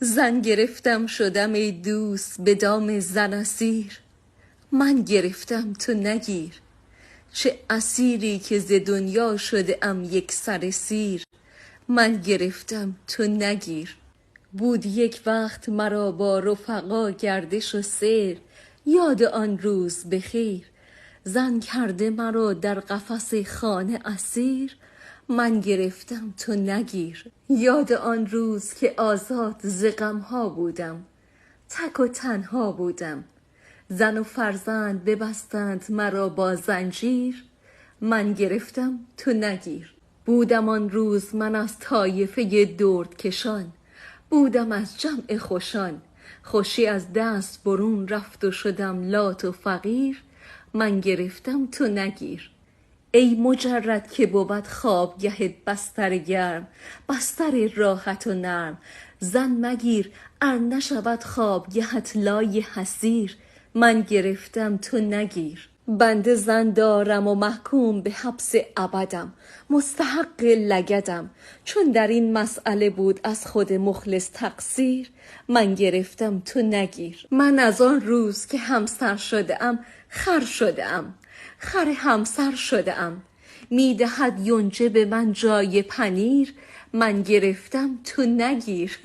زن گرفتم شدم ای دوست به دام زن اسیر. من گرفتم تو نگیر. چه اسیری که ز دنیا شده ام یک سر سیر. من گرفتم تو نگیر. بود یک وقت مرا با رفقا گردش و سیر. یاد آن روز بخیر. زن کرده مرا در قفس خانه اسیر. من گرفتم تو نگیر. یاد آن روز که آزاد ز غمها بودم، تک و تنها بودم. زن و فرزند ببستند مرا با زنجیر. من گرفتم تو نگیر. بودم آن روز من از طایفه دردکشان، بودم از جمع خوشان. خوشی از دست برون رفت و شدم لات و فقیر. من گرفتم تو نگیر. ای مجرد که بود خوابگهت بستر گرم، بستر راحت و نرم. زن مگیر ار نشود خوابگهت لای حصیر. من گرفتم تو نگیر. بنده زن دارم و محکوم به حبس ابدم، مستحق لگدم. چون در این مسئله بود از خود مخلص تقصیر. من گرفتم تو نگیر. من از آن روز که همسر شده ام خر شده ام، خر همسر شده ام. میدهد یونجه به من جای پنیر. من گرفتم تو نگیر.